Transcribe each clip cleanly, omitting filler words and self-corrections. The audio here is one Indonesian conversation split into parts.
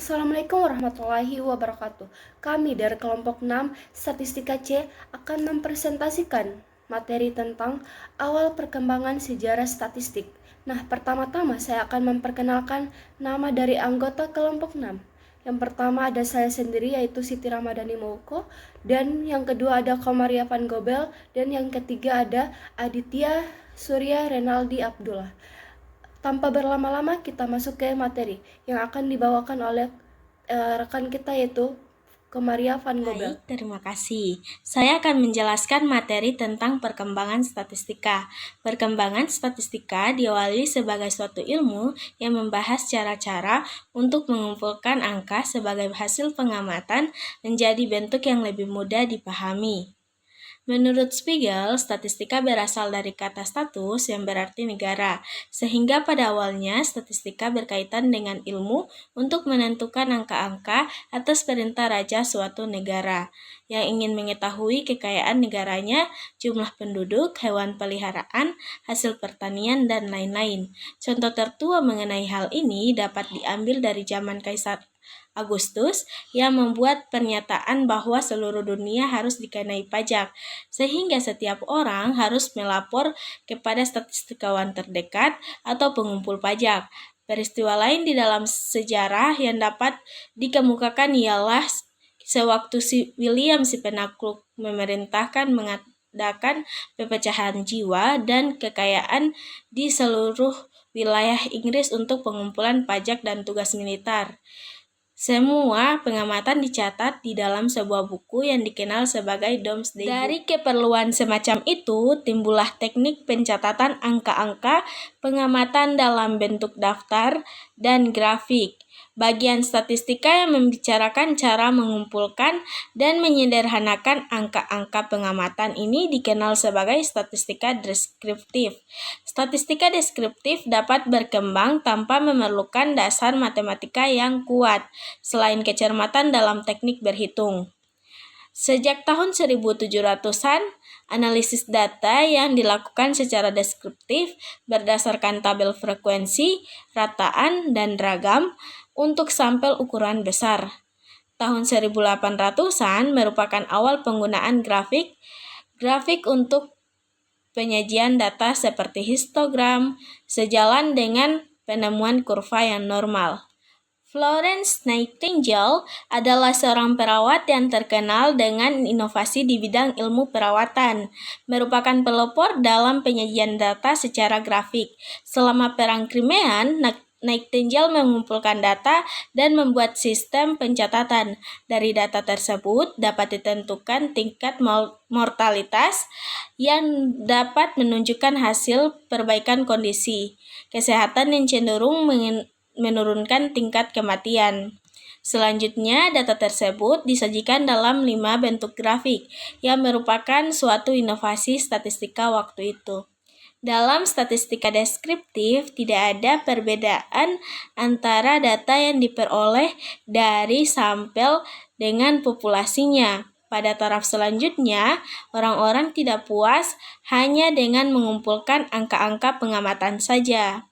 Assalamualaikum warahmatullahi wabarakatuh. Kami dari kelompok 6 Statistika C akan mempresentasikan materi tentang awal perkembangan sejarah statistik. Nah, pertama-tama saya akan memperkenalkan nama dari anggota kelompok 6. Yang pertama ada saya sendiri yaitu Siti Ramadhani Mouko, dan yang kedua ada Komaria Van Gobel, dan yang ketiga ada Aditya Surya Renaldi Abdullah. Tanpa berlama-lama kita masuk ke materi yang akan dibawakan oleh rekan kita yaitu Komaria Van Gobel. Baik, terima kasih. Saya akan menjelaskan materi tentang perkembangan statistika. Perkembangan statistika diawali sebagai suatu ilmu yang membahas cara-cara untuk mengumpulkan angka sebagai hasil pengamatan menjadi bentuk yang lebih mudah dipahami. Menurut Spiegel, statistika berasal dari kata status yang berarti negara, sehingga pada awalnya statistika berkaitan dengan ilmu untuk menentukan angka-angka atas perintah raja suatu negara yang ingin mengetahui kekayaan negaranya, jumlah penduduk, hewan peliharaan, hasil pertanian, dan lain-lain. Contoh tertua mengenai hal ini dapat diambil dari zaman Kaisar Agustus yang membuat pernyataan bahwa seluruh dunia harus dikenai pajak, sehingga setiap orang harus melapor kepada statistikawan terdekat atau pengumpul pajak. Peristiwa lain di dalam sejarah yang dapat dikemukakan ialah sewaktu William si penakluk memerintahkan mengadakan pepecahan jiwa dan kekayaan di seluruh wilayah Inggris untuk pengumpulan pajak dan tugas militer. Semua pengamatan dicatat di dalam sebuah buku yang dikenal sebagai Domesday Book. Dari keperluan semacam itu, timbullah teknik pencatatan angka-angka, pengamatan dalam bentuk daftar, dan grafik. Bagian statistika yang membicarakan cara mengumpulkan dan menyederhanakan angka-angka pengamatan ini dikenal sebagai statistika deskriptif. Statistika deskriptif dapat berkembang tanpa memerlukan dasar matematika yang kuat, selain kecermatan dalam teknik berhitung. Sejak tahun 1700-an, analisis data yang dilakukan secara deskriptif berdasarkan tabel frekuensi, rataan, dan ragam untuk sampel ukuran besar. Tahun 1800-an merupakan awal penggunaan grafik untuk penyajian data seperti histogram, sejalan dengan penemuan kurva yang normal. Florence Nightingale adalah seorang perawat yang terkenal dengan inovasi di bidang ilmu perawatan, merupakan pelopor dalam penyajian data secara grafik. Selama Perang Krimean, Nightingale mengumpulkan data dan membuat sistem pencatatan. Dari data tersebut dapat ditentukan tingkat mortalitas yang dapat menunjukkan hasil perbaikan kondisi kesehatan yang cenderung menurunkan tingkat kematian. Selanjutnya, data tersebut disajikan dalam 5 bentuk grafik yang merupakan suatu inovasi statistika waktu itu. Dalam statistika deskriptif, tidak ada perbedaan antara data yang diperoleh dari sampel dengan populasinya. Pada taraf selanjutnya, orang-orang tidak puas hanya dengan mengumpulkan angka-angka pengamatan saja.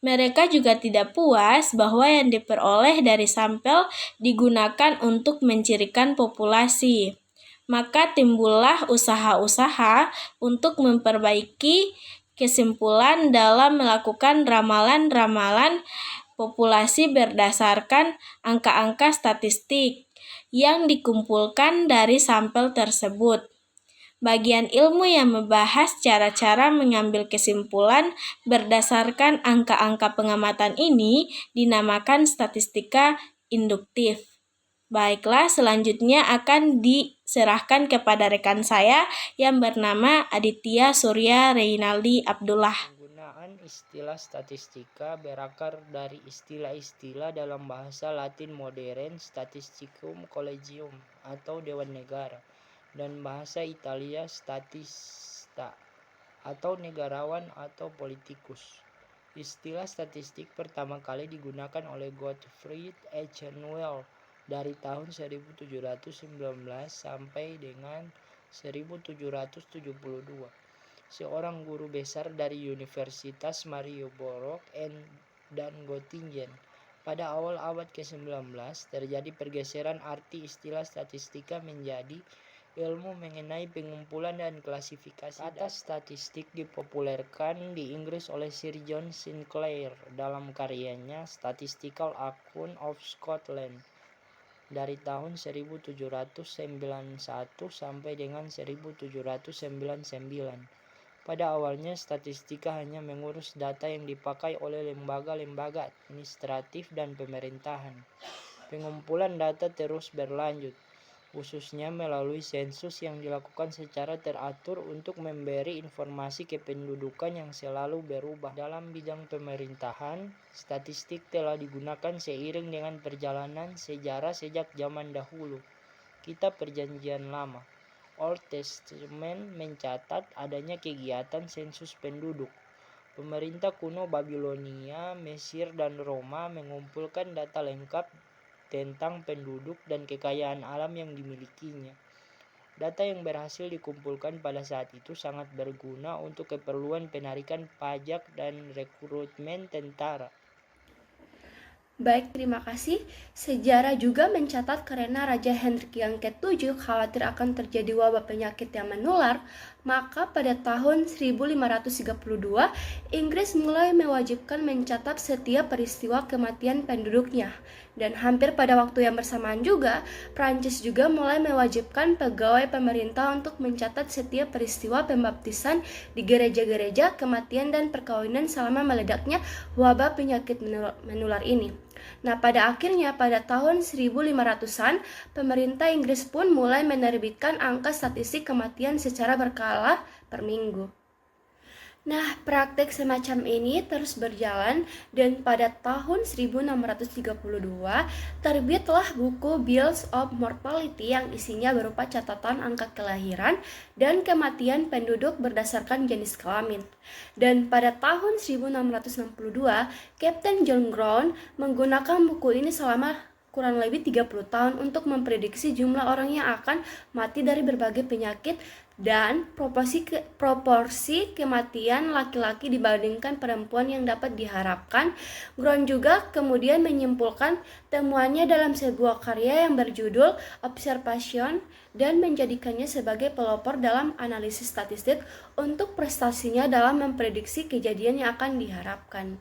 Mereka juga tidak puas bahwa yang diperoleh dari sampel digunakan untuk mencirikan populasi. Maka timbullah usaha-usaha untuk memperbaiki kesimpulan dalam melakukan ramalan-ramalan populasi berdasarkan angka-angka statistik yang dikumpulkan dari sampel tersebut. Bagian ilmu yang membahas cara-cara mengambil kesimpulan berdasarkan angka-angka pengamatan ini dinamakan statistika induktif. Baiklah, selanjutnya akan diserahkan kepada rekan saya yang bernama Aditya Surya Reynaldi Abdullah. Penggunaan istilah statistika berakar dari istilah-istilah dalam bahasa Latin modern statisticum collegium atau Dewan Negara, dan bahasa Italia statista atau negarawan atau politikus. Istilah statistik pertama kali digunakan oleh Gottfried Eichhorn dari tahun 1719 sampai dengan 1772. Seorang guru besar dari Universitas Mariborough dan Göttingen Pada awal abad ke-19 terjadi pergeseran arti istilah statistika menjadi ilmu mengenai pengumpulan dan klasifikasi. Kata statistik dipopulerkan di Inggris oleh Sir John Sinclair dalam karyanya Statistical Account of Scotland dari tahun 1791 sampai dengan 1799. Pada awalnya, statistika hanya mengurus data yang dipakai oleh lembaga-lembaga administratif dan pemerintahan. Pengumpulan data terus berlanjut, khususnya melalui sensus yang dilakukan secara teratur untuk memberi informasi kependudukan yang selalu berubah. Dalam bidang pemerintahan, statistik telah digunakan seiring dengan perjalanan sejarah sejak zaman dahulu. Kitab Perjanjian Lama Old Testament mencatat adanya kegiatan sensus penduduk. Pemerintah kuno Babilonia, Mesir, dan Roma mengumpulkan data lengkap tentang penduduk dan kekayaan alam yang dimilikinya. Data yang berhasil dikumpulkan pada saat itu sangat berguna untuk keperluan penarikan pajak dan rekrutmen tentara. Baik, terima kasih. Sejarah juga mencatat karena Raja Hendrik yang ke-7 khawatir akan terjadi wabah penyakit yang menular, maka pada tahun 1532 Inggris mulai mewajibkan mencatat setiap peristiwa kematian penduduknya. Dan hampir pada waktu yang bersamaan juga, Prancis juga mulai mewajibkan pegawai pemerintah untuk mencatat setiap peristiwa pembaptisan di gereja-gereja, kematian dan perkawinan selama meledaknya wabah penyakit menular ini. Nah, pada akhirnya pada tahun 1500-an, pemerintah Inggris pun mulai menerbitkan angka statistik kematian secara berkala per minggu. Nah, praktek semacam ini terus berjalan dan pada tahun 1632 terbitlah buku Bills of Mortality yang isinya berupa catatan angka kelahiran dan kematian penduduk berdasarkan jenis kelamin. Dan pada tahun 1662, Kapten John Brown menggunakan buku ini selama kurang lebih 30 tahun untuk memprediksi jumlah orang yang akan mati dari berbagai penyakit dan proporsi kematian laki-laki dibandingkan perempuan yang dapat diharapkan. Brown juga kemudian menyimpulkan temuannya dalam sebuah karya yang berjudul Observation dan menjadikannya sebagai pelopor dalam analisis statistik untuk prestasinya dalam memprediksi kejadian yang akan diharapkan.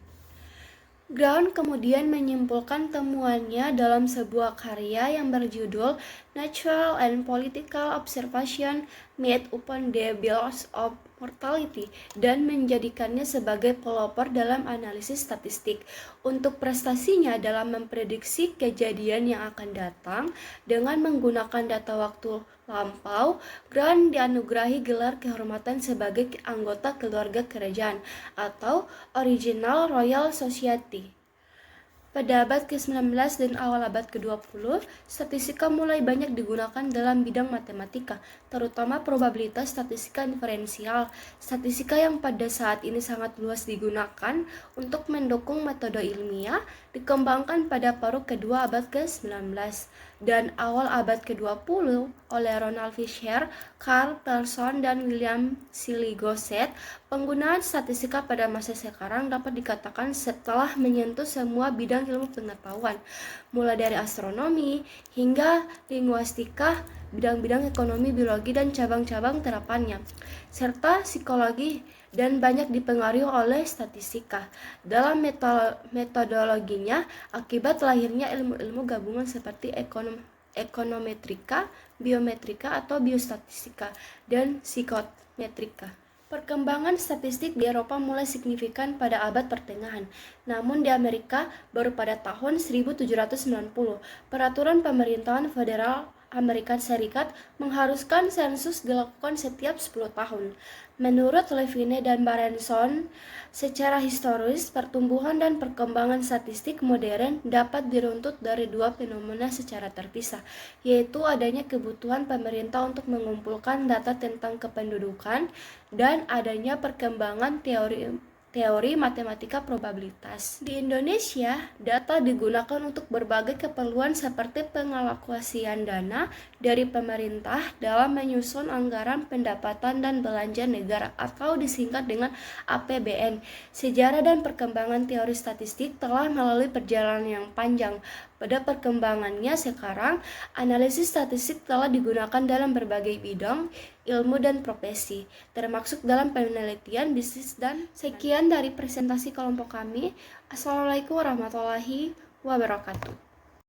Brown kemudian menyimpulkan temuannya dalam sebuah karya yang berjudul Natural and Political Observation Made upon the Bills of Mortality dan menjadikannya sebagai pelopor dalam analisis statistik. Untuk prestasinya dalam memprediksi kejadian yang akan datang dengan menggunakan data waktu lampau, Brown dianugerahi gelar kehormatan sebagai anggota keluarga kerajaan atau Original Royal Society. Pada abad ke-19 dan awal abad ke-20, statistika mulai banyak digunakan dalam bidang matematika, terutama probabilitas statistika inferensial. Statistika yang pada saat ini sangat luas digunakan untuk mendukung metode ilmiah dikembangkan pada paruh kedua abad ke-19 dan awal abad ke-20 oleh Ronald Fisher, Carl Pearson, dan William Seeley Gosset. Penggunaan statistika pada masa sekarang dapat dikatakan setelah menyentuh semua bidang ilmu pengetahuan, mulai dari astronomi hingga linguistika, bidang-bidang ekonomi, biologi, dan cabang-cabang terapannya, serta psikologi, dan banyak dipengaruhi oleh statistika. Dalam metodologinya, akibat lahirnya ilmu-ilmu gabungan seperti ekonometrika, biometrika atau biostatistika, dan psikometrika. Perkembangan statistik di Eropa mulai signifikan pada abad pertengahan, namun di Amerika baru pada tahun 1790. Peraturan pemerintahan federal Amerika Serikat mengharuskan sensus dilakukan setiap 10 tahun. Menurut Levine dan Barenson, secara historis, pertumbuhan dan perkembangan statistik modern dapat diruntut dari dua fenomena secara terpisah, yaitu adanya kebutuhan pemerintah untuk mengumpulkan data tentang kependudukan dan adanya perkembangan teori teori matematika probabilitas. Di Indonesia, data digunakan untuk berbagai keperluan seperti pengalokasian dana dari pemerintah dalam menyusun anggaran pendapatan dan belanja negara atau disingkat dengan APBN. Sejarah dan perkembangan teori statistik telah melalui perjalanan yang panjang. Pada perkembangannya sekarang, analisis statistik telah digunakan dalam berbagai bidang ilmu dan profesi, termasuk dalam penelitian, bisnis, dan sekian dari presentasi kelompok kami. Assalamualaikum warahmatullahi wabarakatuh.